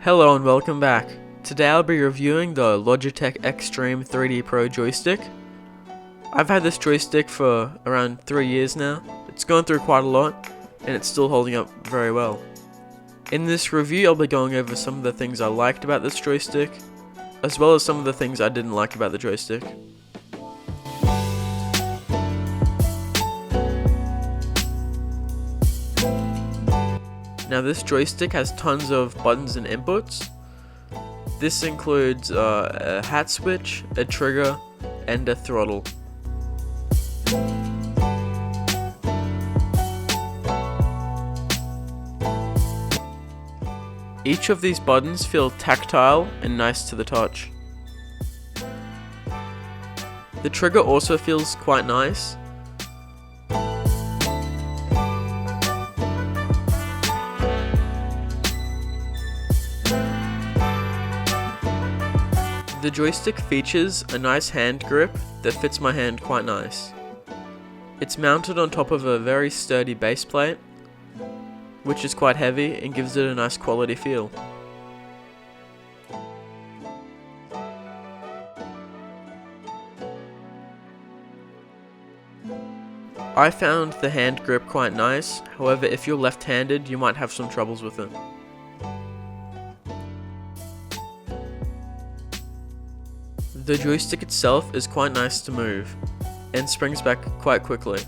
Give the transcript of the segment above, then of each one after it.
Hello and welcome back. Today I'll be reviewing the Logitech Extreme 3D Pro joystick. I've had this joystick for around 3 years now. It's gone through quite a lot and it's still holding up very well. In this review I'll be going over some of the things I liked about this joystick, as well as some of the things I didn't like about the joystick. Now this joystick has tons of buttons and inputs. This includes a hat switch, a trigger, and a throttle. Each of these buttons feel tactile and nice to the touch. The trigger also feels quite nice. The joystick features a nice hand grip that fits my hand quite nice. It's mounted on top of a very sturdy base plate, which is quite heavy and gives it a nice quality feel. I found the hand grip quite nice, however if you're left-handed you might have some troubles with it. The joystick itself is quite nice to move, and springs back quite quickly.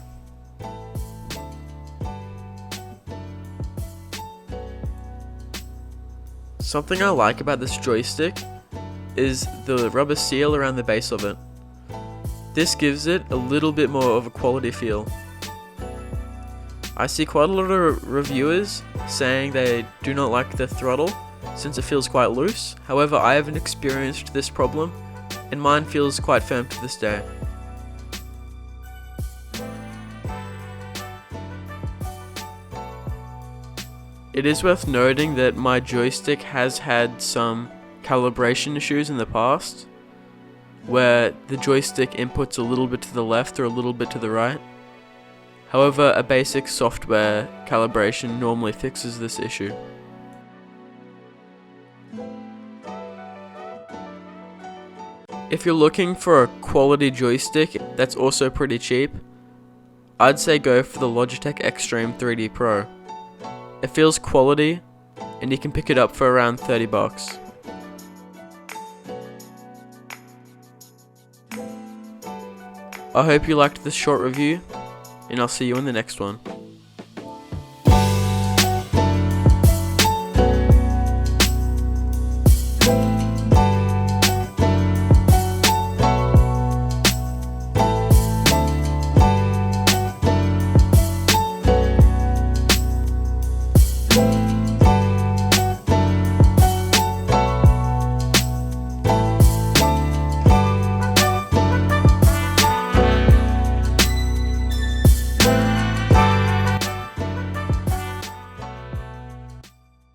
Something I like about this joystick is the rubber seal around the base of it. This gives it a little bit more of a quality feel. I see quite a lot of reviewers saying they do not like the throttle since it feels quite loose. However, I haven't experienced this problem, and mine feels quite firm to this day. It is worth noting that my joystick has had some calibration issues in the past, where the joystick inputs a little bit to the left or a little bit to the right. However, a basic software calibration normally fixes this issue. If you're looking for a quality joystick that's also pretty cheap, I'd say go for the Logitech Extreme 3D Pro. It feels quality, and you can pick it up for around $30. I hope you liked this short review, and I'll see you in the next one.